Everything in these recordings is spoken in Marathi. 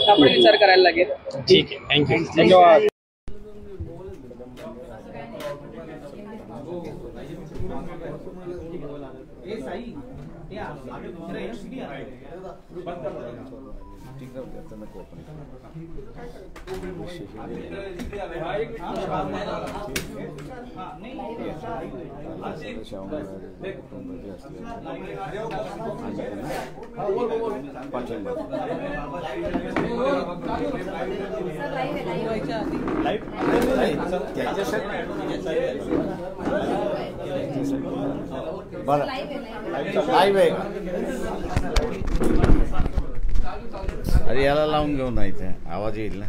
आपण विचार करायला लागेल. ठीक आहे, थँक्यू. धन्यवाद. अरे याला लावून घेऊन नाही ते आवाज येईल ना.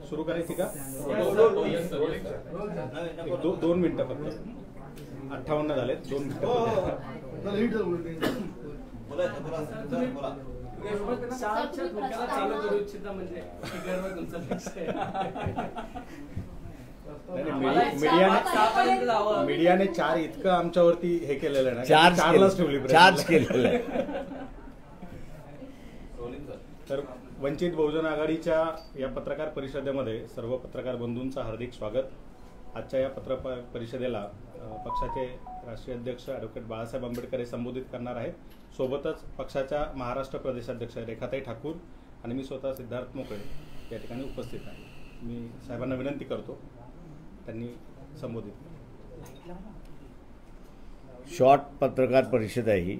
सुरू करायची का? 2 मिनिटं फक्त. 58 झाले. 2 मिनिटं. मीडियाने 4 इतकं आमच्यावरती हे केलेलं आहे ना, 4लाच ठेवली, चार्ज केलेलं आहे. तर वंचित बहुजन आघाडीच्या या पत्रकार परिषदेमध्ये सर्व पत्रकार बंधूंचं हार्दिक स्वागत. आजच्या या पत्रकार परिषदेला पक्षाचे राष्ट्रीय अध्यक्ष ॲडव्होकेट बाळासाहेब आंबेडकर हे संबोधित करणार आहेत. सोबतच पक्षाच्या महाराष्ट्र प्रदेशाध्यक्ष रेखाताई ठाकूर आणि मी स्वतः सिद्धार्थ मोकळे या ठिकाणी उपस्थित आहे. मी साहेबांना विनंती करतो त्यांनी संबोधित केलं. शॉर्ट पत्रकार परिषद आहे ही.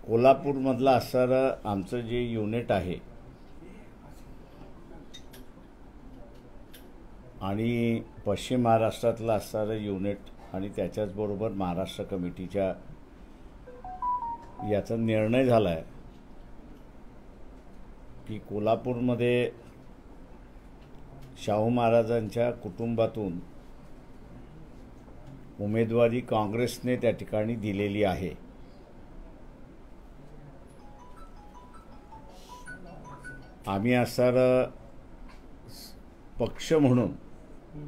कोल्हापूरमधलं असणारं आमचं जे युनिट आहे आणि पश्चिम महाराष्ट्रातलं असणारं युनिट आणि त्याच्याचबरोबर महाराष्ट्र कमिटीच्या याचा निर्णय झाला आहे की कोल्हापूरमध्ये शाहू महाराजांच्या कुटुंबातून उमेदवारी काँग्रेसने त्या ठिकाणी दिलेली आहे. आम्ही असणारं पक्ष म्हणून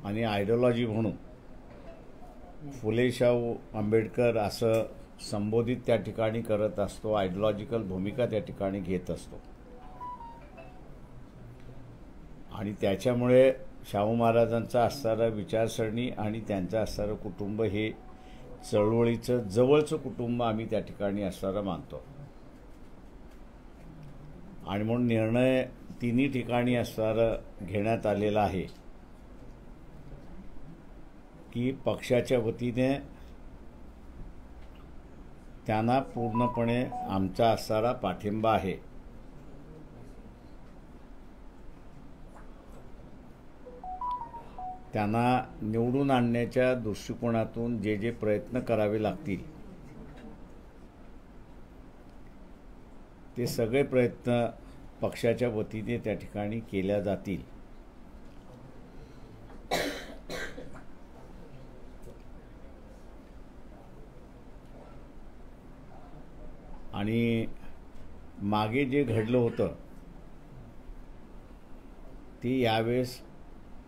आणि आयडिओलॉजी म्हणून फुले शाहू आंबेडकर असं संबोधित त्या ठिकाणी करत असतो. आयडिओलॉजिकल भूमिका त्या ठिकाणी घेत असतो आणि त्याच्यामुळे शाहू महाराजांचा असणारा विचारसरणी आणि त्यांचं असणारं कुटुंब हे चळवळीचं जवळचं कुटुंब आम्ही त्या ठिकाणी असणारा मानतो. आणि म्हणून निर्णय तिन्ही ठिकाणी असणारं घेण्यात आलेला आहे की पक्षाच्या वतीने त्यांना पूर्णपणे आमचा असणारा पाठिंबा आहे. त्यांना निवडून आणण्याच्या दृष्टिकोनातून जे जे प्रयत्न करावे लागतील ते सगळे प्रयत्न पक्षाच्या वतीने त्या ठिकाणी केल्या जातील. आणि मागे जे घडलं होतं ते यावेळेस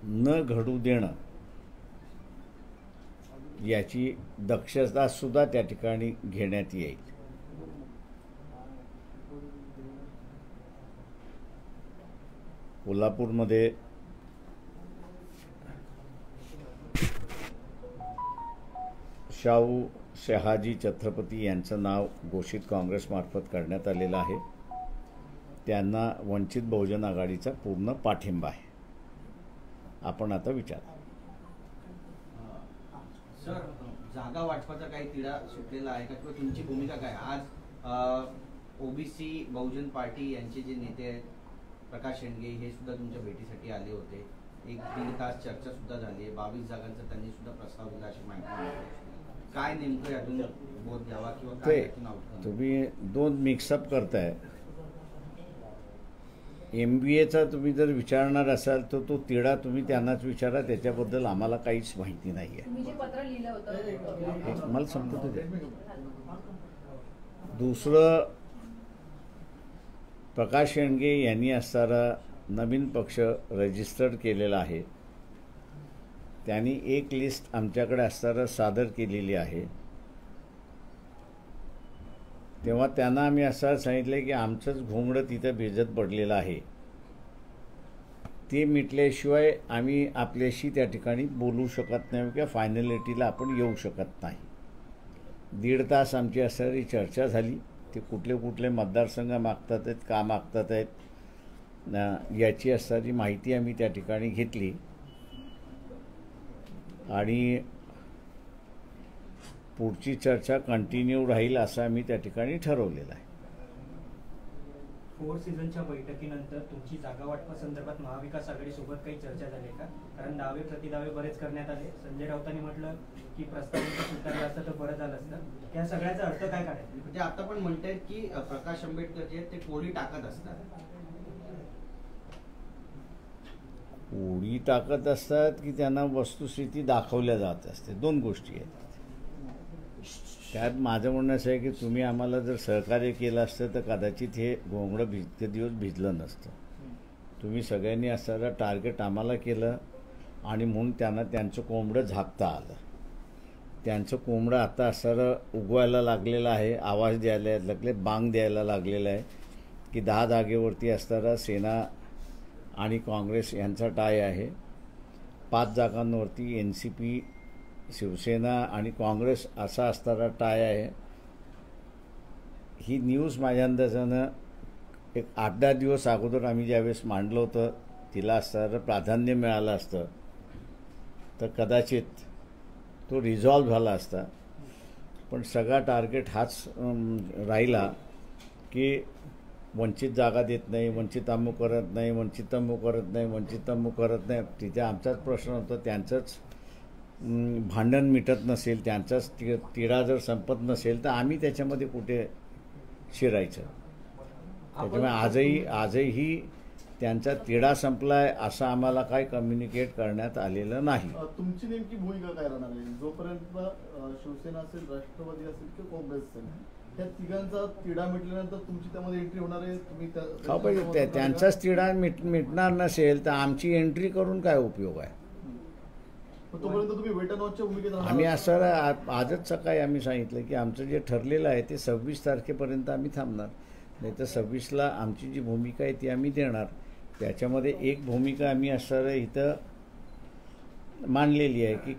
न घडू देणं याची दक्षता सुद्धा त्या ठिकाणी घेण्यात येईल. कोल्हापूरमध्ये शाहू शहाजी छत्रपती यांचं नाव घोषित काँग्रेसमार्फत करण्यात आलेलं आहे. त्यांना वंचित बहुजन आघाडीचा पूर्ण पाठिंबा आहे. आपण आता विचारा. सर, जागा वाटपाचा काही तिढा सुटलेला आहे का किंवा तुमची भूमिका काय? आज ओबीसी बहुजन पार्टी यांचे जे नेते आहेत प्रकाश शेंडगे हे सुद्धा तुमच्या भेटीसाठी आले होते. 1-1.5 तास चर्चा सुद्धा झाली आहे. 22 जागांचा त्यांनी सुद्धा प्रस्ताव दिला अशी माहिती मिळाली. काय नेमकं यातून बोध घ्यावा किंवा काय यातून आउटकम? तुम्ही 2 मिक्सअप करताय. MBAचा तुम्ही जर विचारणार असाल तर तो तिढा तुम्ही त्यांनाच विचारा. त्याच्याबद्दल आम्हाला काहीच माहिती नाही आहे. मला संपत दे. दुसरं, प्रकाश शेंडगे यांनी असणारा नवीन पक्ष रजिस्टर्ड केलेला आहे त्यांनी एक लिस्ट आमच्याकडे असताना सादर केलेली आहे. तेव्हा त्यांना आम्ही असं सांगितलं की आमचंच घोंगडं तिथं भिजत पडलेलं आहे, ते मिटल्याशिवाय आम्ही आपल्याशी त्या ठिकाणी बोलू शकत नाही किंवा फायनॅलिटीला आपण येऊ शकत नाही. 1.5 तास आमची असणारी चर्चा झाली. ते कुठले कुठले मतदारसंघ मागतात आहेत, का मागतात आहेत याची असणारी माहिती आम्ही त्या ठिकाणी घेतली आणि पुढची चर्चा कंटिन्यू राहील असं आम्ही त्या ठिकाणी ठरवलेलं आहे. 4 सीझनच्या बैठकीनंतर तुमची जागा वाटपासंदर्भात महाविकास आघाडीसोबत काही चर्चा झाली का? कारण दावे प्रतिदावे बरेच करण्यात आले. संजय राऊतांनी म्हटलं की प्रस्तावनेचं स्वीकारलं असतं तर बरं झालं असतं. त्या सगळ्याचा अर्थ काय काढायचा? म्हणजे आता पण म्हणतायत की प्रकाश आंबेडकर जे आहेत ते कोळी टाकत असतात. कोळी टाकत असतात की त्यांना वस्तुस्थिती दाखवल्या जात असते, 2 गोष्टी आहेत. त्यात माझं म्हणणं असं आहे की तुम्ही आम्हाला जर सहकार्य केलं असतं तर कदाचित हे घोंगडं इतके दिवस भिजलं नसतं. तुम्ही सगळ्यांनी असणारं टार्गेट आम्हाला केलं आणि म्हणून त्यांना त्यांचं कोंबडं झाकता आलं. त्यांचं कोंबडं आता असणारं उगवायला लागलेलं आहे, आवाज द्यायला लागले, बांग द्यायला लागलेलं आहे की 10 जागेवरती असणारा सेना आणि काँग्रेस यांचा टाय आहे. 5 जागांवरती NCP, शिवसेना आणि काँग्रेस असा असणारा टाय आहे. ही न्यूज माझ्या अंदाजानं एक 8-10 दिवस अगोदर आम्ही ज्यावेळेस मांडलं होतं तिला असणारं प्राधान्य मिळालं असतं तर कदाचित तो रिझॉल्व झाला असता. पण सगळा टार्गेट हाच राहिला की वंचित जागा देत नाही, वंचित अमुक करत नाही, वंचित अमुक करत नाही, वंचित अमुक करत नाही. तिथे आमचाच प्रश्न होता, त्यांचंच भांडण मिटत नसेल, त्यांचाच तिढा जर संपत नसेल तर आम्ही त्याच्यामध्ये कुठे शिरायचं. त्याच्यामुळे आजही त्यांचा तिढा संपलाय असं आम्हाला काय कम्युनिकेट करण्यात आलेलं नाही. तुमची नेमकी भूमिका काय राहणार आहे? जोपर्यंत शिवसेना असेल, राष्ट्रवादी असेल किंवा काँग्रेस असेल, त्या तिघांचा तिढा मिटल्यानंतर तुमची त्यामध्ये एंट्री होणार आहे? तुम्ही त्यांचाच तिढा मिटणार नसेल तर आमची एंट्री करून काय उपयोग आहे? तोपर्यंत तुम्ही वेट अँड वॉचच्या भूमिकेत राहणार? आम्ही असं आजच सकाळी आम्ही सांगितलं की आमचं जे ठरलेलं आहे ते 26 तारखेपर्यंत आम्ही थांबणार, नाही तर 26ला आमची जी भूमिका आहे ती आम्ही देणार. त्याच्यामध्ये एक भूमिका आम्ही असं इथं मांडलेली आहे की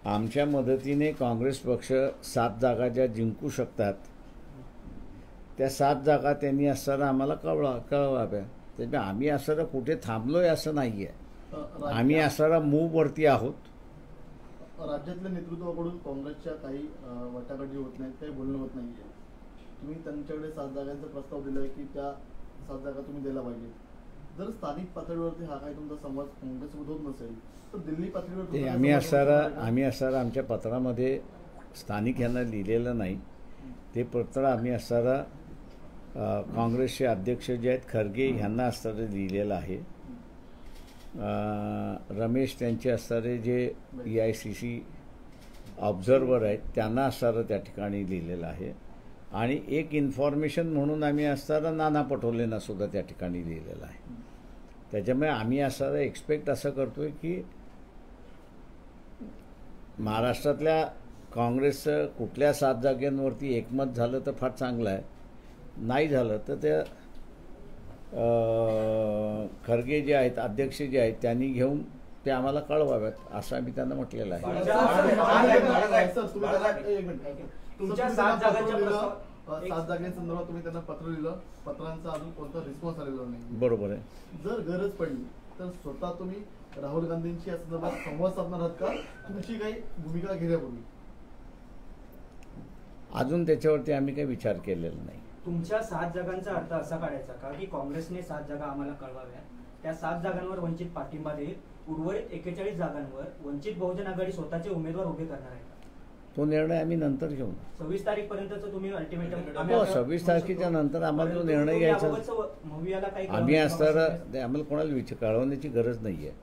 आमच्या मदतीने काँग्रेस पक्ष 7 जागा ज्या जिंकू शकतात त्या 7 जागा त्यांनी असताना आम्हाला कळवाव्या. त्यामुळे आम्ही असं कुठे थांबलोय असं नाही आहे. आम्ही असणारा मूववरती आहोत. राज्यातल्या नेतृत्वाकडून काँग्रेसच्या काही वाटाघाटी होत नाहीत, काही बोलणं होत नाही आहे. तुम्ही त्यांच्याकडे 7 जागांचा प्रस्ताव दिला आहे की त्या 7 जागा तुम्ही द्यायला पाहिजे. जर स्थानिक पातळीवरती हा काही तुमचा संवाद काँग्रेससोबत होत नसेल तर दिल्ली पातळीवर आम्ही असणारा आमच्या पत्रामध्ये स्थानिक यांना लिहिलेलं नाही. ते पत्र आम्ही असणारा काँग्रेसचे अध्यक्ष जे आहेत खरगे यांना असणारं लिहिलेलं आहे. रमेश त्यांचे असणारे जे EICC ऑब्झर्वर आहेत त्यांना असणारं त्या ठिकाणी लिहिलेलं आहे. आणि एक इन्फॉर्मेशन म्हणून आम्ही असणारा नाना पटोलेंना सुद्धा त्या ठिकाणी लिहिलेलं आहे. त्याच्यामुळे आम्ही असणारं एक्सपेक्ट असं करतोय की महाराष्ट्रातल्या काँग्रेसचं कुठल्या 7 जागांवरती एकमत झालं तर फार चांगलं आहे, नाही झालं तर त्या खरगे जे आहेत अध्यक्ष जे आहेत त्यांनी घेऊन ते आम्हाला कळवाव्यात असं आम्ही त्यांना म्हटलेलं आहे. तुमच्या 7 जागांसंदर्भात तुम्ही त्यांना पत्र लिहिलं, पत्रांचा अजून कोणता रिस्पॉन्स आलेला नाही. बरोबर आहे. जर गरज पडली तर स्वतः तुम्ही राहुल गांधींची या संदर्भात संवाद साधणार आहात का? तुमची काही भूमिका घेण्यापूर्वी अजून त्याच्यावरती आम्ही काही विचार केलेला नाही. तुमच्या 7 जागांचा अर्थ असा काढायचा का की काँग्रेसने 7 जागा आम्हाला कळवाव्या, त्या 7 जागांवर वंचित पाठिंबा देईल, उर्वरित 41 जागांवर वंचित बहुजन आघाडी स्वतःचे उमेदवार उभे करणार आहे? तो निर्णय आम्ही नंतर घेऊ. 26 तारखेपर्यंतचं तुम्ही अल्टिमेटम? 26 तारखेच्या नंतर आम्हाला जो निर्णय घ्यायचा आम्ही असणारा आम्हाला कोणाला कळवण्याची गरज नाही आहे.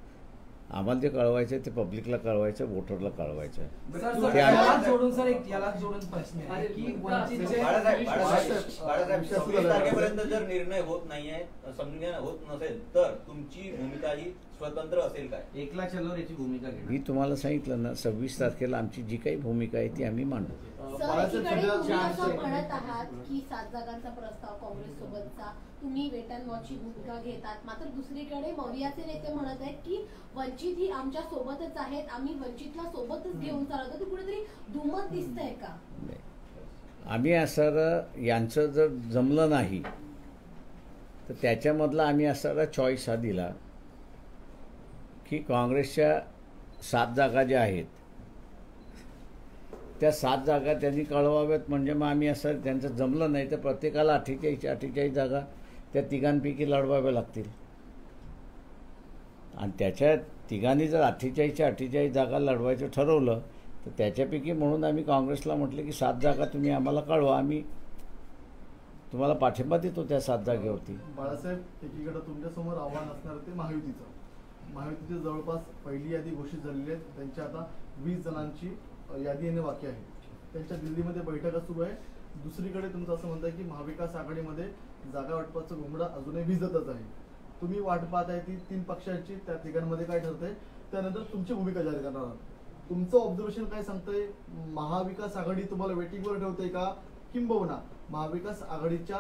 आम्हाला जे कळवायचं आहे ते पब्लिकला कळवायचं, वोटरला कळवायचं आहे. सर, ते यालाच जोडून सर एक यालाच जोडून प्रश्न आहे की वंचितचे बाळासाहेब 26 तारखेपर्यंत जर निर्णय होत नाहीये, संज्ञा होत नसेल तर तुमची भूमिका ही स्वतंत्र असेल काय? एकला चलो याची भूमिका घेणार. मी तुम्हाला सांगितलं ना, 26 तारखेला आमची जी काही भूमिका आहे ती आम्ही मांडू. सर, एकीकडे तुम्ही असं म्हणत आहात की 7 जागांचा प्रस्ताव काँग्रेस सोबतचा तुम्ही वेट अँड वॉचची भूमिका घेतात, मात्र दुसरीकडे मौर्याचे नेते म्हणत आहेत की वंचित ही आमच्या सोबतच आहेत, आम्ही वंचितला सोबतच घेऊन चालवतो. ते कुठेतरी दुमत दिसतंय का? आम्ही असं यांचं जर जमलं नाही तर त्याच्यामधला आम्ही असा चॉईस हा दिला की काँग्रेसच्या 7 जागा ज्या आहेत त्या 7 जागा त्यांनी कळवाव्यात. म्हणजे मग आम्ही असं त्यांचं जमलं नाही तर प्रत्येकाला 48 जागा त्या तिघांपैकी लढवाव्या लागतील. आणि त्याच्या तिघांनी जर 48 जागा लढवायचं ठरवलं तर त्याच्यापैकी म्हणून आम्ही काँग्रेसला म्हटलं की 7 जागा तुम्ही आम्हाला कळवा, आम्ही तुम्हाला पाठिंबा देतो त्या 7 जागेवरती. बाळासाहेब, एकीकडे तुमच्यासमोर आव्हान असणार ते महायुतीची जवळपास पहिली यादी घोषित झालेली आहे. त्यांच्या आता 20 जणांची यादी येणे बाकी आहे. त्यांच्या दिल्लीमध्ये बैठका सुरू आहे. दुसरीकडे तुमचं असं म्हणतं की महाविकास आघाडीमध्ये जागा वाटपाचं घोंगडा अजूनही भिजतच आहे. तुम्ही वाट पाहत आहे ती 3 पक्षांची, त्या तिघांमध्ये काय ठरतंय त्यानंतर तुमची भूमिका जाहीर करणार आहात. तुमचं ऑब्झर्वेशन काय सांगतंय? महाविकास आघाडी तुम्हाला वेटिंगवर ठेवते का, किंबहुना महाविकास आघाडीच्या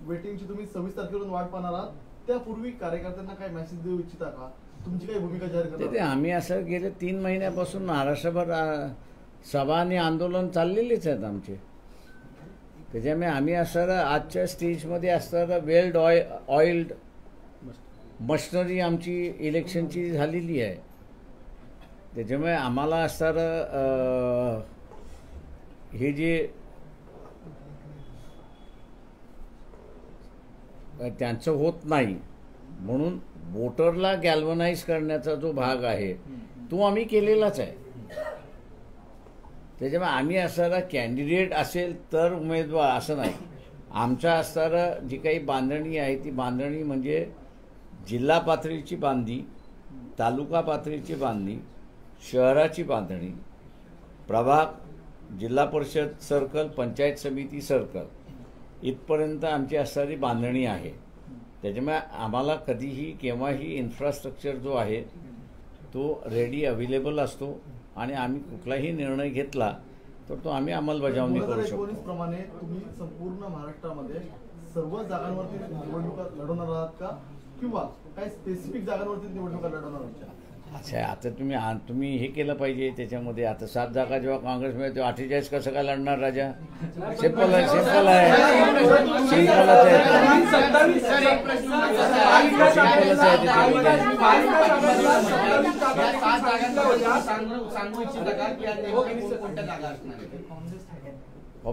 वेटिंगची तुम्ही 26 तारखेवरून वाट पाहणार आहात? त्यापूर्वी कार्यकर्त्यांना काय मेसेज देऊ इच्छिता का? तुमची काही भूमिका जाहीर ते करणार? आम्ही असं गेले 3 महिन्यापासून महाराष्ट्रभर सभा आणि आंदोलन चाललेलेच आहेत आमचे. त्याच्यामुळे आम्ही असं आजच्या स्टेजमध्ये असणारं वेल्ड ऑइल्ड मशिनरी आमची इलेक्शनची झालेली आहे. त्याच्यामुळे आम्हाला असणारं हे जे त्यांचं होत नाही म्हणून वोटरला गॅल्वनाइज करण्याचा जो भाग आहे तो आम्ही केलेलाच आहे. त्याच्यामुळे आम्ही असणारा कॅन्डिडेट असेल तर उमेदवार असं नाही. आमच्या असणारं जी काही बांधणी आहे ती बांधणी म्हणजे जिल्हा पातळीची बांधणी, तालुका पातळीची बांधणी, शहराची बांधणी, प्रभाग, जिल्हा परिषद सर्कल, पंचायत समिती सर्कल इथपर्यंत आमची असणारी बांधणी आहे. त्याच्यामुळे आम्हाला कधीही केव्हाही इन्फ्रास्ट्रक्चर जो आहे तो रेडी अवेलेबल असतो आणि आम्ही कुठलाही निर्णय घेतला तर तो आम्ही अंमलबजावणी करू शकतो. 2019 प्रमाणे तुम्ही संपूर्ण महाराष्ट्रामध्ये सर्व जागांवरती निवडणुका लढवणार आहात का, किंवा काही स्पेसिफिक जागांवरती निवडणुका लढवणार आहात? अच्छा, आता तुम्ही हे केलं पाहिजे त्याच्यामध्ये. आता 7 जागा जेव्हा काँग्रेसमध्ये तेव्हा 48 कसं काय लढणार राजा? सिंपल आहे, सिंपल आहे, सिंपलच आहे.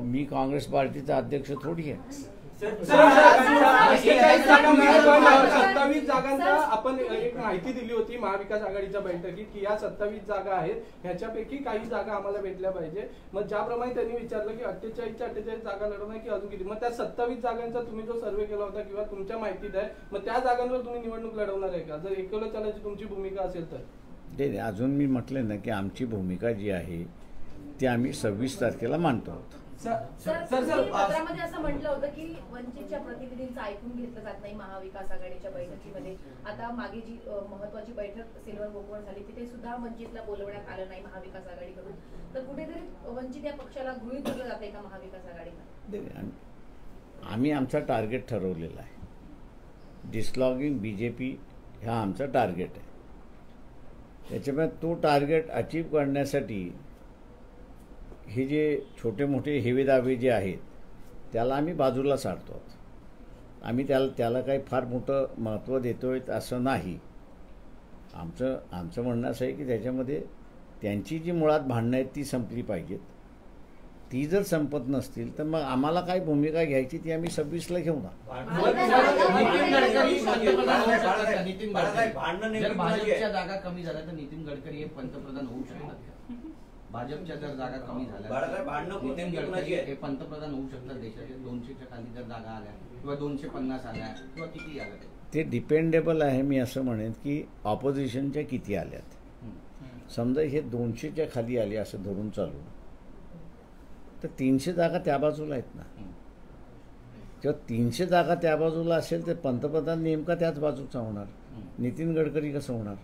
मी काँग्रेस पार्टीचा अध्यक्ष थोडी आहे. 27 जागांचा आपण एक माहिती दिली होती महाविकास आघाडीच्या बैठकीत की या 27 जागा आहेत, ह्याच्यापैकी काही जागा आम्हाला भेटल्या पाहिजे. मग ज्याप्रमाणे त्यांनी विचारलं की 48 जागा लढवणार की अजून किती, मग त्या 27 जागांचा तुम्ही जो सर्वे केला होता किंवा तुमच्या माहितीत आहे, मग त्या जागांवर तुम्ही निवडणूक लढवणार आहे का, जर एकवलं चालायची तुमची भूमिका असेल तर? ते अजून मी म्हटलं ना की आमची भूमिका जी आहे ती आम्ही 26 तारखेला मांडतो. पत्रामध्ये असं म्हटलं होतं की वंचितच्या प्रतिनिधींचं ऐकून घेतलं जात नाही महाविकास आघाडीच्या बैठकीमध्ये. आता मागे जी महत्वाची बैठक सिल्वर गोकवर झाली तिथे सुद्धा वंचितला बोलवण्यात आलं नाही महाविकास आघाडीकडून. तर कुठेतरी वंचित या पक्षाला गृहीत धरलं जाते का महाविकास आघाडीला? आम्ही आमचा टार्गेट ठरवलेला आहे. डिस्लॉगिंग बीजेपी हा आमचा टार्गेट आहे. त्याच्यामुळे तो टार्गेट अचीव करण्यासाठी हे जे छोटे मोठे हेवेदावे जे आहेत त्याला आम्ही बाजूला सारतो. आम्ही त्याला काही फार मोठं महत्त्व देतोय असं नाही. आमचं म्हणणं असं आहे की त्याच्यामध्ये त्यांची जी मुळात भांडणं आहेत ती संपली पाहिजेत. ती जर संपत नसतील तर मग आम्हाला काय भूमिका घ्यायची ती आम्ही 26ला घेऊ ना. भाजपच्या जागा कमी झाल्या तर नितीन गडकरी हे पंतप्रधान होऊ शकतात. भाजपच्या जर जागा कमी झाल्या नितीन गडकरी हे पंतप्रधान होऊ शकतात. देशाचे 200च्या खाली जर जागा आल्या किंवा 250 आल्या किंवा किती आल्या ते डिपेंडेबल आहे. मी असं म्हणेन की ऑपोजिशनच्या किती आल्यात. समजा हे 200च्या खाली आले असं धरून चालू, तर 300 जागा त्या बाजूला आहेत ना. जेव्हा 300 जागा त्या बाजूला असेल तर पंतप्रधान नेमका त्याच बाजूचा होणार. नितीन गडकरी कसं होणार?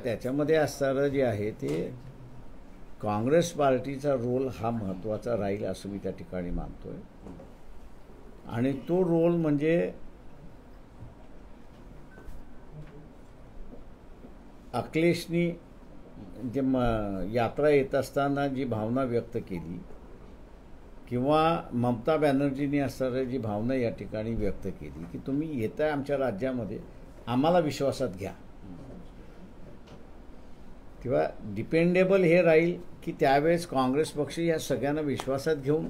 त्याच्यामध्ये असणारं जे आहे ते काँग्रेस पार्टीचा रोल हा महत्त्वाचा राहील असं मी त्या ठिकाणी मानतोय. आणि तो रोल म्हणजे अखिलेशनी जे यात्रा येत असताना जी भावना व्यक्त केली किंवा ममता बॅनर्जींनी असणारी जी भावना या ठिकाणी व्यक्त केली की तुम्ही येताय आमच्या राज्यामध्ये, आम्हाला विश्वासात घ्या, किंवा डिपेंडेबल हे राहील की त्यावेळेस काँग्रेस पक्ष या सगळ्यांना विश्वासात घेऊन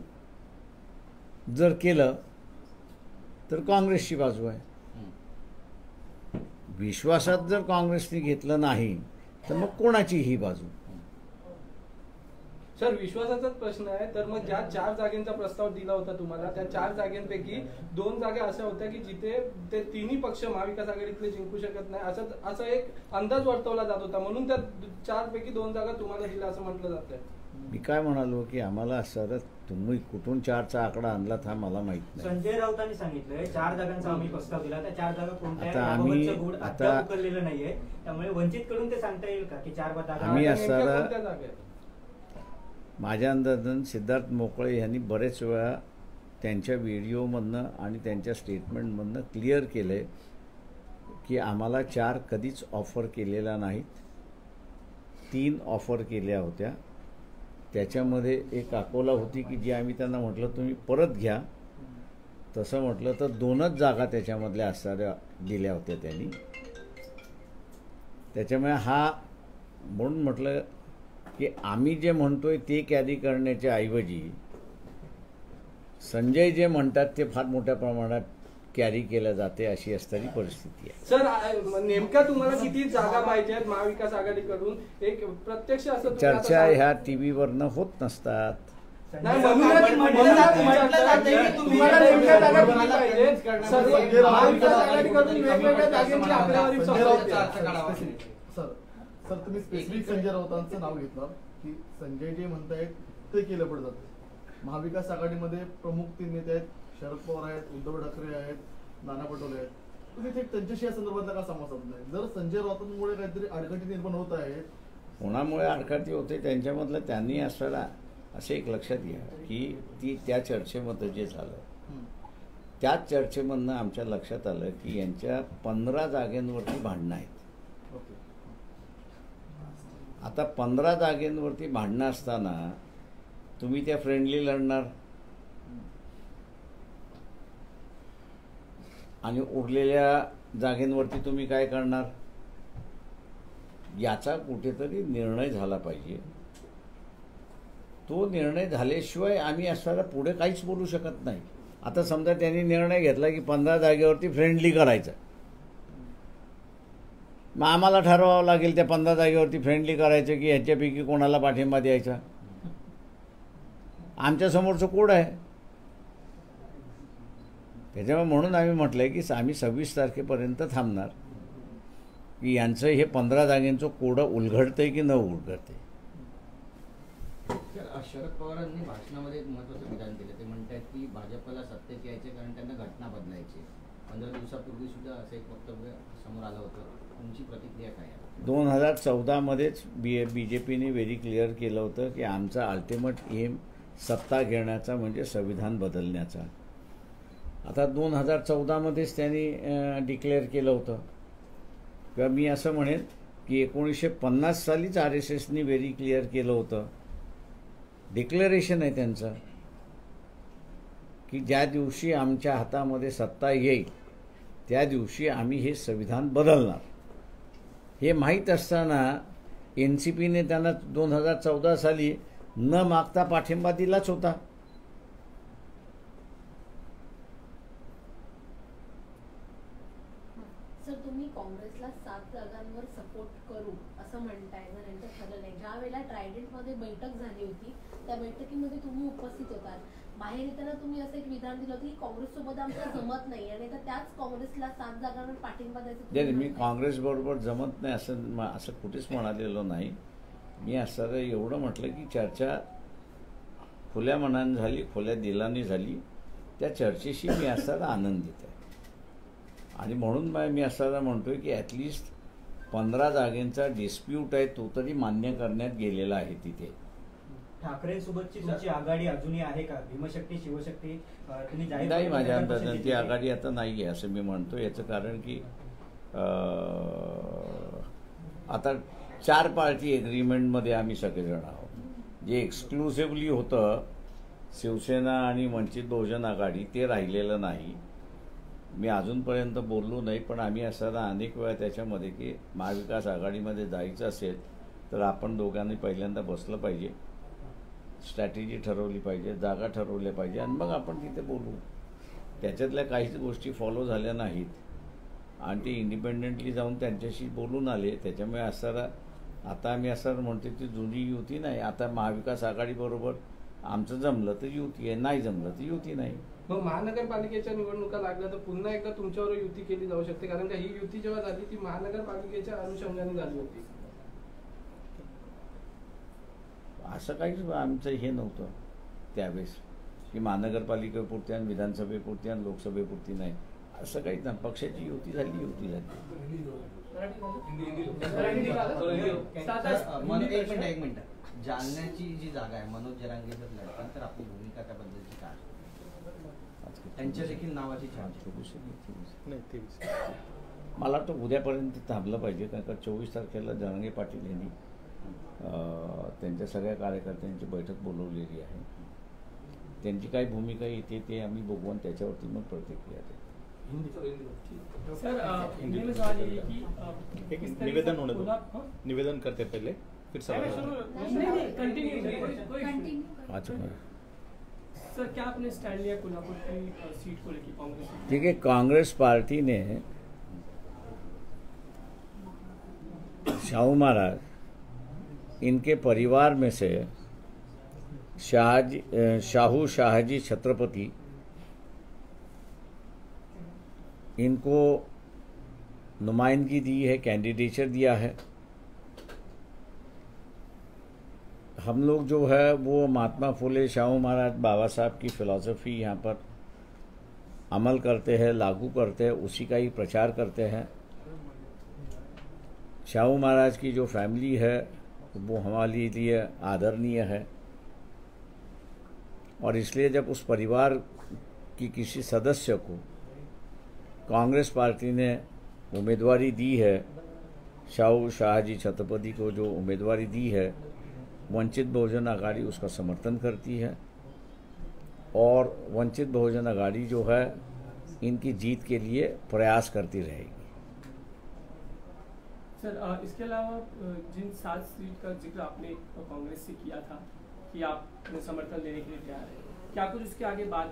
जर केलं तर काँग्रेसची बाजू आहे. विश्वासात जर काँग्रेसने घेतलं नाही तर मग कोणाची ही बाजू? सर, विश्वासाचाच प्रश्न आहे. तर मग ज्या 4 जागेंचा प्रस्ताव दिला होता तुम्हाला, त्या 4 जागेंपैकी 2 जागा अशा होत्या की जिथे ते तिन्ही पक्ष महाविकास आघाडीतले जिंकू शकत नाही असा एक अंदाज वर्तवला जात होता, म्हणून त्या 4 पैकी 2 जागा तुम्हाला दिल्या असं म्हटलं जातंय. मी काय म्हणालो की आम्हाला असं तुम्ही कुठून 4चा आकडा आणला हा मला माहित नाही. संजय राऊतांनी सांगितलंय 4 जागांचा आम्ही प्रस्ताव दिला, त्या 4 जागा कोणत्या आता आम्ही उकललेलं नाहीये, त्यामुळे वंचित कडून ते सांगता येईल का की 4 जागा आम्ही असणारा कोणत्या जागा आहेत? माझ्या अंदाजानं सिद्धार्थ मोकळे यांनी बरेच वेळा त्यांच्या व्हिडिओमधनं आणि त्यांच्या स्टेटमेंटमधनं क्लिअर केलं आहे की आम्हाला 4 कधीच ऑफर केलेल्या नाहीत. 3 ऑफर केल्या होत्या. त्याच्यामध्ये एक अकोला होती की जी आम्ही त्यांना म्हटलं तुम्ही परत घ्या, तसं म्हटलं तर 2च जागा त्याच्यामधल्या असणाऱ्या दिल्या होत्या त्यांनी. त्याच्यामुळे म्हणून म्हटलं की आम्ही जे म्हणतोय ते कॅरी करण्याच्या ऐवजी संजय जे म्हणतात ते फार मोठ्या प्रमाणात कॅरी केलं जाते अशी असणारी परिस्थिती आहे. सर, नेमक्या तुम्हाला किती जागा पाहिजेत महाविकास आघाडीकडून? एक प्रत्यक्ष असं चर्चा ह्या टीव्हीवरनं होत नसतात. सर, तुम्ही स्पेसिफिक संजय राऊतांचं नाव घेतलं की संजय जे म्हणतायत ते केलं पुढे जातं. महाविकास आघाडीमध्ये प्रमुख 3 नेते आहेत, शरद पवार आहेत, उद्धव ठाकरे आहेत, नाना पटोले आहेत. तुम्ही थेट त्यांच्याशी या संदर्भातला का संवाद साधलाय? जर संजय राऊतांमुळे काहीतरी अडचणी निर्माण होत आहेत, कोणामुळे अडचणी होते त्यांच्यामधलं त्यांनी असं एक लक्षात घ्या की त्या चर्चेमध्ये जे झालं त्याच चर्चेमधनं आमच्या लक्षात आलं की यांच्या 15 जागेंवरती भांडणं आहेत. आता 15 जागेंवरती भांडणं असताना तुम्ही त्या फ्रेंडली लढणार आणि उरलेल्या जागेंवरती तुम्ही काय करणार याचा कुठेतरी निर्णय झाला पाहिजे. तो निर्णय झाल्याशिवाय आम्ही असताना पुढे काहीच बोलू शकत नाही. आता समजा त्यांनी निर्णय घेतला की 15 जागेवरती फ्रेंडली करायचं, मग आम्हाला ठरवावं लागेल त्या 15 जागेवरती फ्रेंडली करायचं की ह्याच्यापैकी कोणाला पाठिंबा द्यायचा. आमच्या समोरचं कोड आहे. त्याच्यामुळे म्हणून आम्ही म्हटलंय की आम्ही 26 तारखेपर्यंत थांबणार की यांचं हे 15 जागेंचं कोड उलगडतंय की न उलगडतंय. शरद पवारांनी भाषणामध्ये एक महत्त्वाचं विधान केलं. ते म्हणतात की भाजपला सत्तेत यायचे कारण त्यांना घटना बदलायची. 15 दिवसापूर्वी सुद्धा असं एक वक्तव्य समोर आलं होतं. तुमची प्रतिक्रिया काय आहे? 2014मध्येच BJPने व्हेरी क्लिअर केलं होतं की आमचा अल्टिमेट एम सत्ता घेण्याचा म्हणजे संविधान बदलण्याचा. आता 2014मध्येच त्यांनी डिक्लेअर केलं होतं. किंवा मी असं म्हणेन की 1950 सालीच RSSनी व्हेरी क्लिअर केलं होतं. डिक्लेरेशन आहे त्यांचं की ज्या दिवशी आमच्या हातामध्ये सत्ता येईल त्या दिवशी आम्ही हे संविधान बदलणार. हे माहीत असताना NCPने त्यांना 2014 साली न मागता पाठिंबा दिलाच होता. सर, तुम्ही काँग्रेसला 7 जागांवर सपोर्ट करू असं म्हणताय, जर यांचं ठरलं नाही. ज्या वेळेला ट्रायडेंटमध्ये बैठक झाली होती त्या बैठकीमध्ये तुम्ही उपस्थित होतात, बाहेर येताना तुम्ही असं एक विधान दिलं होतं की काँग्रेस सोबत आमचं जमत नाही आणि तर त्याच काँग्रेसला 7 जागांवर पाठिंबा द्यायचं तुम्ही नाही, मी म्हणताय. काँग्रेस बरोबर जमत नाही असं कुठेच म्हणालेलो नाही. मी असं एवढं म्हटलं की चर्चा खुल्या मनाने झाली, खुल्या दिलाने झाली. त्या चर्चेशी मी असताना आनंदित आहे आणि म्हणून मी असताना म्हणतोय की ॲटलिस्ट 15 जागेंचा डिस्प्यूट आहे तो तरी मान्य करण्यात गेलेला आहे तिथे. ठाकरेंसोबतची तुमची आघाडी अजूनही आहे का? भीमशक्ती शिवशक्ती तुम्ही जाहीर नाही, माझ्या केल्यापासून अंदाजाने ती तिथे- आघाडी आता नाही आहे असं मी म्हणतो. याचं कारण की आता 4 पार्टी एग्रीमेंटमध्ये आम्ही सगळेजण आहोत. जे एक्सक्लुसिव्हली होतं शिवसेना आणि वंचित बहुजन आघाडी ते राहिलेलं नाही. मी अजूनपर्यंत बोललो नाही, पण आम्ही असताना अनेक वेळा त्याच्यामध्ये की महाविकास आघाडीमध्ये जायचं असेल तर आपण दोघांनी पहिल्यांदा बसलं पाहिजे, स्ट्रॅटेजी ठरवली पाहिजे, जागा ठरवल्या पाहिजे आणि मग आपण तिथे बोलू. त्याच्यातल्या काहीच गोष्टी फॉलो झाल्या नाहीत आणि ते इंडिपेंडेंटली जाऊन त्यांच्याशी बोलून आले. त्याच्यामुळे असताना आता आम्ही असं म्हणतो ती जुनी युती नाही. आता महाविकास आघाडीबरोबर आमचं जमलं तर युती आहे, नाही जमलं तर युती नाही. मग महानगरपालिकेच्या निवडणुका लागल्या तर पुन्हा एकदा तुमच्यावर युती केली जाऊ शकते, कारण का ही युती जेव्हा झाली ती महानगरपालिकेच्या अनुषंगाने झाली होती. असं काहीच आमचं हे नव्हतं त्यावेळेस की महानगरपालिकेपुरती आणि विधानसभेपुरती आणि लोकसभेपुरती नाही, असं काहीच नाही. पक्षाची युती झाली. एक मिनिट जालन्याची जी जागा आहे मनोज जरांगे जर लढतात तर आपली भूमिका त्याबद्दलची काय? त्यांच्या देखील नावाची नाही, मला वाटतं उद्यापर्यंत थांबलं पाहिजे, कारण का 24 तारखेला जरांगे पाटील यांनी त्यांच्या सगळ्या कार्यकर्त्यांची बैठक बोलवलेली आहे. त्यांची काय भूमिका येते ते आम्ही बघू आणि त्याच्यावरती मग प्रतिक्रिया देऊ. हिंदी में सवाल ये है कि एक निवेदन होने दो, निवेदन करते पहले फिर सवाल. अच्छा, सर क्या आपने स्टैंड लिया कोल्हापुर की सीट को लेकर कांग्रेस? ठीक है. कांग्रेस पार्टी ने शाहू महाराज, इनके परिवार में से शाहू शाहजी छत्रपति, इनको नुमाइंदगी दी है, कैंडिडेचर दिया है. हम लोग जो है वो महात्मा फुले शाहू महाराज बाबा साहब की फ़िलॉसफ़ी यहाँ पर अमल करते हैं, लागू करते हैं, उसी का ही प्रचार करते हैं. शाहू महाराज की जो फैमिली है वो हमारे लिए आदरणीय है और इसलिए जब उस परिवार की किसी सदस्य को कांग्रेस पार्टी ने उम्मीदवारी दी है, शाहू शाहजी छत्रपति को जो उम्मीदवारी दी है, वंचित बहुजन आघाड़ी उसका समर्थन करती है और वंचित बहुजन आघाड़ी जो है इनकी जीत के लिए प्रयास करती रहेगी. सर इसके अलावा जिन 7 सीट का जिक्र आपने कांग्रेस से किया था कि आप समर्थन देने के लिए तैयार हैं, क्या कुछ उसके आगे बात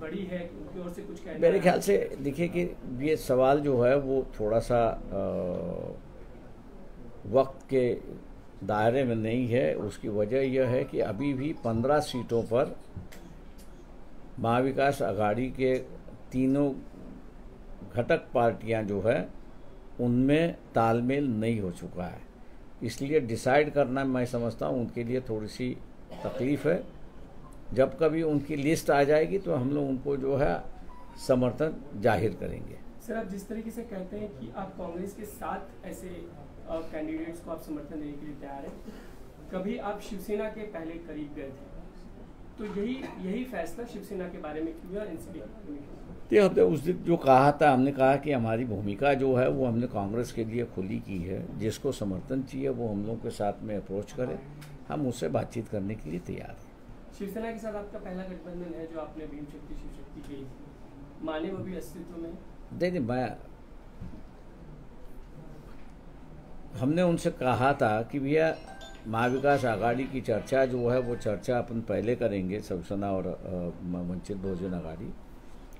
बढ़ी है, उनकी ओर से कुछ कहना? मेरे ख्याल से देखिए कि ये सवाल जो है वो थोड़ा सा वक्त के दायरे में नहीं है. उसकी वजह यह है कि अभी भी 15 सीटों पर महाविकास आघाड़ी के तीनों घटक पार्टियां जो है उनमें तालमेल नहीं हो चुका है. इसलिए डिसाइड करना मैं समझता हूँ उनके लिए थोड़ी सी तकलीफ़ है. जब कभी उनकी लिस्ट आ जाएगी तो हम लोग उनको जो है समर्थन जाहिर करेंगे. सर आप जिस तरीके से कहते हैं कि आप कांग्रेस के 7 ऐसे कैंडिडेट्स को आप समर्थन देने के लिए तैयार हैं, कभी आप शिवसेना के पहले करीब गए थे, तो यही फैसला शिवसेना के बारे में क्यों? ये हमने उस दिन जो कहा था, हमने कहा कि हमारी भूमिका जो है वो हमने कांग्रेस के लिए खुली की है. जिसको समर्थन चाहिए वो हम लोग के साथ में अप्रोच करें, हम उससे बातचीत करने के लिए तैयार हैं. शिवसेना के साथ आपका पहला गठबंधन है जो आपने भीमशक्ति शिवशक्ति की माने वो भी अस्तित्व में? नहीं, हमने उनसे कहा था कि भैया महाविकास आघाड़ी की चर्चा जो है वो चर्चा अपन पहले करेंगे, शिवसेना और वंचित बहुजन आघाड़ी.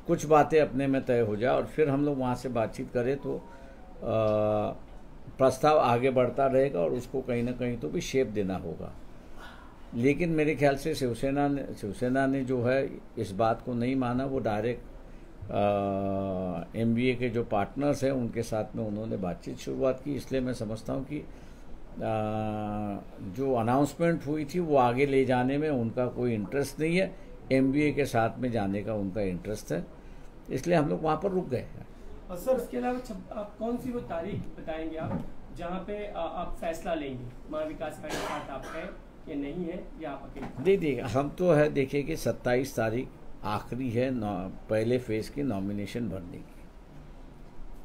कुछ बातें अपने में तय हो जाए और फिर हम लोग वहाँ से बातचीत करें तो प्रस्ताव आगे बढ़ता रहेगा और उसको कहीं ना कहीं तो भी शेप देना होगा. लेकिन मेरे ख्याल से शिवसेना ने जो है इस बात को नहीं माना। वो डायरेक्ट MBA के जो पार्टनर्स हैं उनके साथ में उन्होंने बातचीत शुरुआत की। इसलिए मैं समझता हूँ कि जो अनाउंसमेंट हुई थी वो आगे ले जाने में उनका कोई इंटरेस्ट नहीं है। MBA के साथ में जाने का उनका इंटरेस्ट है, इसलिए हम लोग वहाँ पर रुक गए। सर इसके अलावा आप कौन सी वो तारीख बताएंगे आप जहाँ पे आप फैसला लेंगे महाविकास आघाड़ी के साथ आप है कि नहीं है, या आप अकेले? देखिए हम तो है देखिए कि 27 तारीख आखिरी है पहले फेज की नॉमिनेशन भरने की।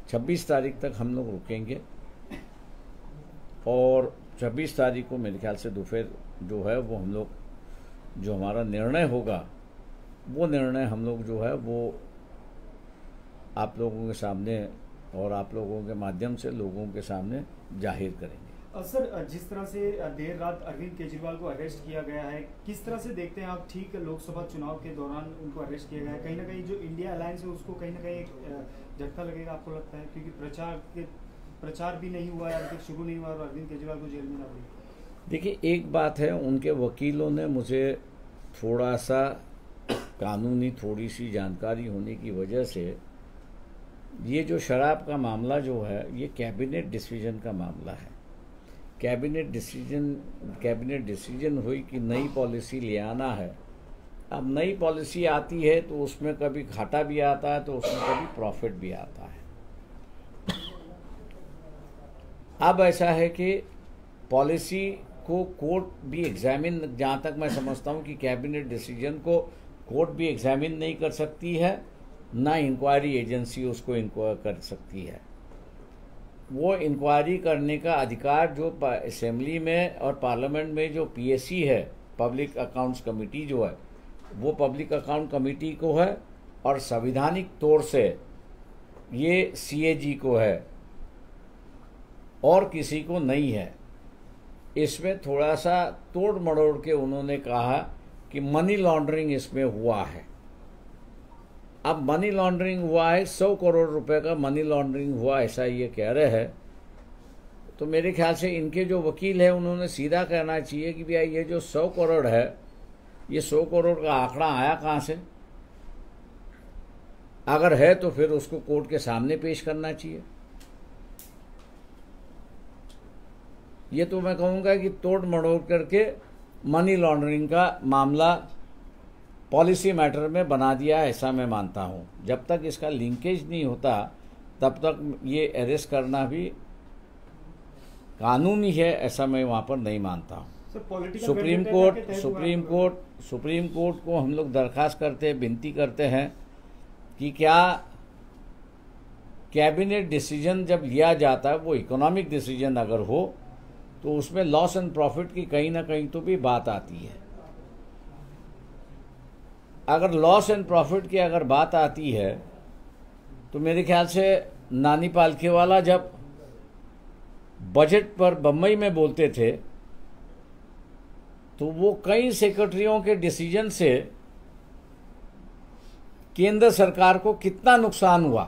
26 तारीख तक हम लोग रुकेंगे और 26 तारीख को मेरे ख्याल से दोपहर जो है वो हम लोग जो हमारा निर्णय होगा वो निर्णय हम लोग जो है वो आप लोगों के सामने और आप लोगों के माध्यम से लोगों के सामने जाहिर करेंगे। सर जिस तरह से देर रात अरविंद केजरीवाल को अरेस्ट किया गया है, किस तरह से देखते हैं आप? ठीक लोकसभा चुनाव के दौरान उनको अरेस्ट किया गया है, कहीं ना कहीं जो इंडिया अलायंस है उसको कहीं ना कहीं एक झटका लगेगा आपको लगता है? क्योंकि प्रचार भी नहीं हुआ है, अभी तक शुरू नहीं हुआ और अरविंद केजरीवाल को जेल में ना पड़ी। देखिए एक बात है, उनके वकीलों ने मुझे थोड़ा सा कानूनी थोड़ी सी जानकारी होने की वजह से ये जो शराब का मामला जो है ये कैबिनेट डिसीजन का मामला है। कैबिनेट डिसीजन हुई कि नई पॉलिसी ले आना है। अब नई पॉलिसी आती है तो उसमें कभी घाटा भी आता है तो उसमें कभी प्रॉफिट भी आता है। अब ऐसा है कि पॉलिसी को कोर्ट भी एग्जामिन, जहाँ तक मैं समझता हूँ कि कैबिनेट डिसीजन को कोर्ट भी एग्जामिन नहीं कर सकती है, ना इंक्वायरी एजेंसी उसको इंक्वायर कर सकती है। वो इंक्वायरी करने का अधिकार जो असेंबली में और पार्लियामेंट में जो PAC है, पब्लिक अकाउंट्स कमेटी जो है, वो पब्लिक अकाउंट कमेटी को है और संवैधानिक तौर से ये CAG को है और किसी को नहीं है। इसमें थोड़ा सा तोड़ मड़ोड़ के उन्होंने कहा कि मनी लॉन्ड्रिंग इसमें हुआ है। अब मनी लॉन्ड्रिंग हुआ है, 100 करोड़ रुपए का मनी लॉन्ड्रिंग हुआ, ऐसा ये कह रहे हैं। तो मेरे ख्याल से इनके जो वकील है उन्होंने सीधा कहना चाहिए कि भैया ये जो 100 करोड़ है, ये 100 करोड़ का आंकड़ा आया कहाँ से? अगर है तो फिर उसको कोर्ट के सामने पेश करना चाहिए। ये तो मैं कहूँगा कि तोड़ मड़ोड़ करके मनी लॉन्ड्रिंग का मामला पॉलिसी मैटर में बना दिया, ऐसा मैं मानता हूँ। जब तक इसका लिंकेज नहीं होता तब तक ये अरेस्ट करना भी कानूनी है, ऐसा मैं वहाँ पर नहीं मानता हूँ। सुप्रीम कोर्ट को हम लोग दरखास्त करते हैं, विनती करते हैं कि क्या कैबिनेट डिसीजन जब लिया जाता है वो इकोनॉमिक डिसीजन अगर हो तो उसमें लॉस एंड प्रॉफिट की कहीं ना कहीं तो भी बात आती है। अगर लॉस एंड प्रॉफिट की अगर बात आती है तो मेरे ख्याल से नानी पालखीवाला जब बजट पर बम्बई में बोलते थे तो वो कई सेक्रेटरियों के डिसीजन से केंद्र सरकार को कितना नुकसान हुआ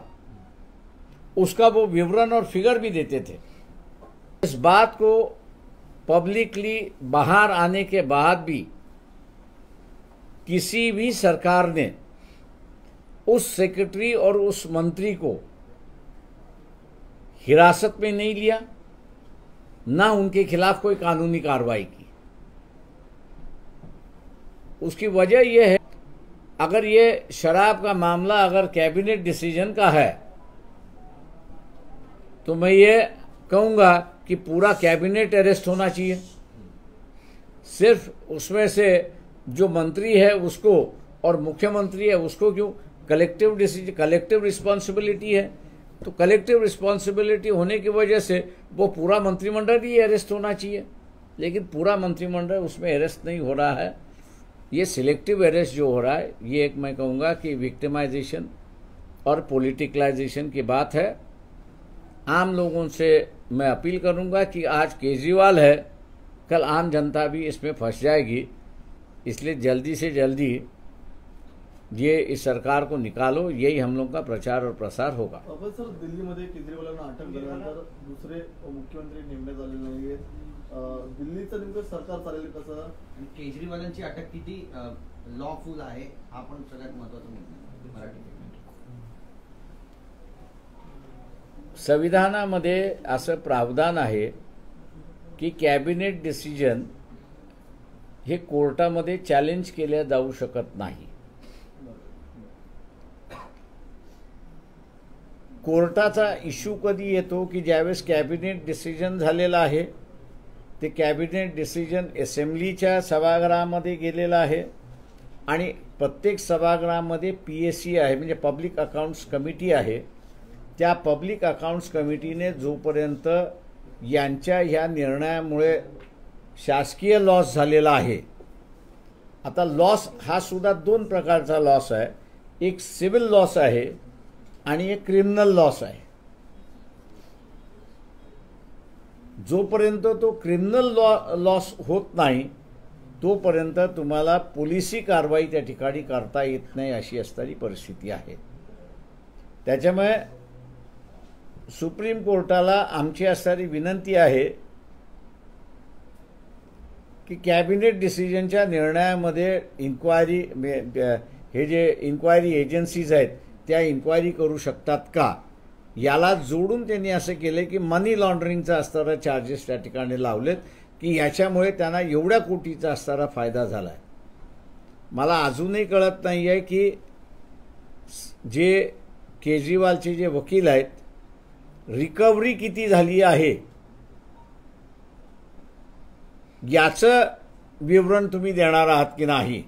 उसका वो विवरण और फिगर भी देते थे। इस बात को पब्लिकली बाहर आने के बाद भी किसी भी सरकार ने उस सेक्रेटरी और उस मंत्री को हिरासत में नहीं लिया, ना उनके खिलाफ कोई कानूनी कार्रवाई की। उसकी वजह यह है, अगर ये शराब का मामला अगर कैबिनेट डिसीजन का है तो मैं ये कहूँगा कि पूरा कैबिनेट अरेस्ट होना चाहिए। सिर्फ उसमें से जो मंत्री है उसको और मुख्यमंत्री है उसको क्यों? कलेक्टिव डिसीजन, कलेक्टिव रिस्पॉन्सिबिलिटी है। तो कलेक्टिव रिस्पॉन्सिबिलिटी होने की वजह से वो पूरा मंत्रिमंडल ही अरेस्ट होना चाहिए, लेकिन पूरा मंत्रिमंडल उसमें अरेस्ट नहीं हो रहा है। ये सिलेक्टिव अरेस्ट जो हो रहा है ये एक मैं कहूँगा कि विक्टिमाइजेशन और पॉलिटिकलाइजेशन की बात है। आम लोगों से मैं अपील करूंगा कि आज केजरीवाल है, कल आम जनता भी इसमें फंस जाएगी, इसलिए जल्दी से जल्दी ये इस सरकार को निकालो, यही हम लोग का प्रचार और प्रसार होगा। सर दिल्लीमध्ये केजरीवालांना अटक झाल्यानंतर दुसरे मुख्यमंत्री नेमण्यात आलेले नाहीये, दिल्लीचं नेमकं सरकार चालेल कसं? आणि केजरीवालांची अटक किती लॉफुल आहे हा पण सगळ्यात महत्वाचा मुद्दा मराठी. संविधानामध्ये असं प्रावधान आहे की कॅबिनेट डिसिजन हे कोर्टामध्ये चॅलेंज केल्या जाऊ शकत नाही. कोर्टाचा इश्यू कधी येतो की ज्यावेळेस कॅबिनेट डिसिजन झालेलं आहे, ते कॅबिनेट डिसिजन असेंब्लीच्या सभागृहामध्ये गेलेलं आहे आणि प्रत्येक सभागृहामध्ये PAC आहे, म्हणजे पब्लिक अकाउंट्स कमिटी आहे. त्या पब्लिक अकाउंट्स कमिटीने जोपर्यंत यांच्या ह्या निर्णयामुळे शासकीय लॉस झालेला आहे, आता लॉस हा सुद्धा 2 प्रकारचा लॉस आहे, एक सिव्हिल लॉस आहे आणि एक क्रिमिनल लॉस आहे. जोपर्यंत तो क्रिमिनल लॉस होत नाही तोपर्यंत तुम्हाला पोलिसी कारवाई त्या ठिकाणी करता येत नाही, अशी असणारी परिस्थिती आहे. त्याच्यामुळे सुप्रीम कोर्टाला आमची असणारी विनंती आहे की कॅबिनेट डिसिजनच्या निर्णयामध्ये इन्क्वायरी, हे जे इन्क्वायरी एजन्सीज आहेत त्या इन्क्वायरी करू शकतात का, याला जोडून त्यांनी असं केलं की मनी लॉन्ड्रिंगचा असणारा चार्जेस त्या ठिकाणी लावलेत की याच्यामुळे त्यांना एवढ्या कोटीचा असणारा फायदा झाला आहे. मला अजूनही कळत नाही आहे की जे केजरीवालचे जे वकील आहेत, रिकव्हरी किती झाली आहे याचं विवरण तुम्ही देणार आहात की नाही,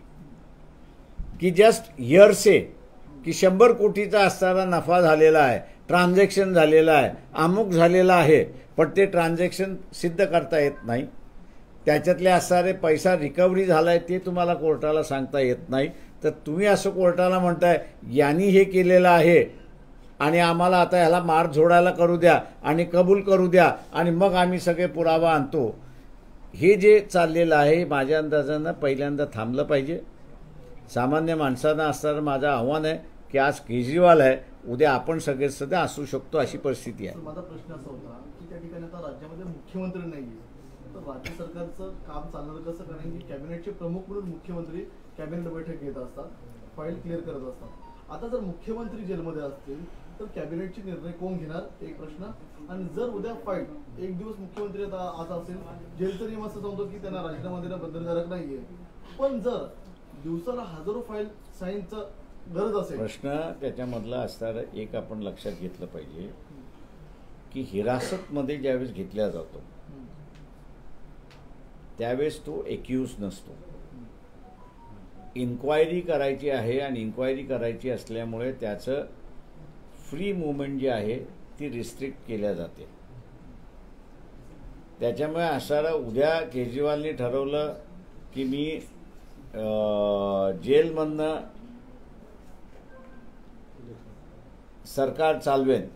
की जस्ट हिअरसे की 100 कोटीचा असणारा नफा झालेला आहे, ट्रान्झॅक्शन झालेला आहे, अमुक झालेला आहे, पण ते ट्रान्झॅक्शन सिद्ध करता येत नाही. त्याच्यातले असणारे पैसा रिकव्हरी झाला आहे ते तुम्हाला कोर्टाला सांगता येत नाही. तर तुम्ही असं कोर्टाला म्हणताय यांनी हे केलेलं आहे आणि आम्हाला आता ह्याला मार झोडायला करू द्या आणि कबूल करू द्या आणि मग आम्ही सगळे पुरावा आणतो. हे जे चाललेलं आहे माझ्या अंदाजानं पहिल्यांदा थांबलं पाहिजे. सामान्य माणसांना असणारं माझं आव्हान आहे की आज केजरीवाल आहे, उद्या आपण सगळे सध्या असू शकतो, अशी परिस्थिती आहे. माझा प्रश्न असा होता की त्या ठिकाणी आता राज्यामध्ये मुख्यमंत्री नाही आहे, तर राज्य सरकारचं काम चालणार कसं? कारण की कॅबिनेटचे प्रमुख म्हणून मुख्यमंत्री कॅबिनेट बैठक घेत असतात, फाईल क्लिअर करत असतात. आता जर मुख्यमंत्री जेलमध्ये असतील तर कॅबिनेटचे निर्णय कोण घेणार, एक प्रश्न. आणि जर उद्या फाईल एक दिवस मुख्यमंत्री आता असेल, जेलचा नियम असं सांगतो की त्यांना राजीनामा देणं बंधनकारक नाहीये, पण जर दिवसाला हजारो फाईल साईनचं गरज असेल, प्रश्न त्याच्यामधला असणारं एक आपण लक्षात घेतलं पाहिजे की हिरासतमध्ये ज्यावेळेस घेतला जातो त्यावेळेस तो एक्यूज नसतो. इन्क्वायरी करायची आहे आणि इन्क्वायरी करायची असल्यामुळे त्याचं फ्री मूवमेंट जी आहे ती रिस्ट्रिक्ट केल्या जाते. त्याच्यामुळे असणारं उद्या केजरीवालनी ठरवलं की मी जेलमधनं सरकार चालवेन,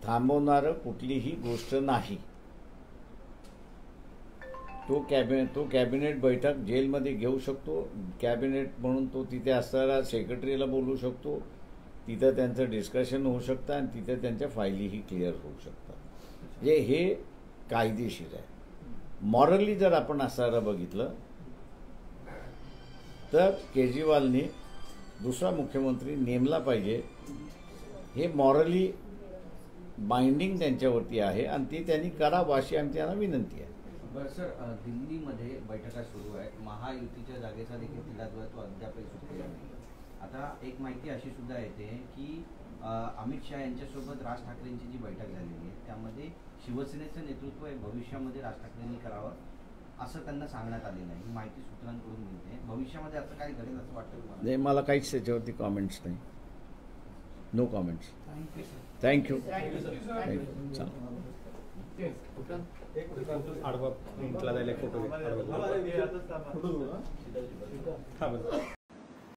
थांबवणारं कुठलीही गोष्ट नाही. तो कॅबिनेट बैठक जेलमध्ये घेऊ शकतो. कॅबिनेट म्हणून तो तिथे असणारा सेक्रेटरीला बोलू शकतो, तिथं त्यांचं डिस्कशन होऊ शकतं आणि तिथं त्यांच्या फायलीही क्लिअर होऊ शकतात. हे कायदेशीर आहे. मॉरली जर आपण असणारं बघितलं तर केजरीवालनी दुसरा मुख्यमंत्री नेमला पाहिजे, हे मॉरली बाइंडिंग त्यांच्यावरती आहे आणि ते त्यांनी करावं अशी आमची त्यांना विनंती आहे. बरं सर, दिल्लीमध्ये बैठका सुरू आहेत, महायुतीच्या जागेचा देखील तिढा जो आहे तो अद्यापही सुटलेला नाही. आता एक माहिती अशी सुद्धा येते की अमित शहा यांच्यासोबत राज ठाकरेंची जी बैठक झालेली आहे त्यामध्ये शिवसेनेचं नेतृत्व हे भविष्यामध्ये राज ठाकरेंनी करावं असं त्यांना सांगण्यात आलेलं आहे. ही माहिती सूत्रांकडून मिळते. भविष्यामध्ये असं काही घडेल असं वाटतं तुम्हाला? नाही, मला काहीच त्याच्यावरती कॉमेंट्स नाही. No comments. थँक्यू. आडवा फोटो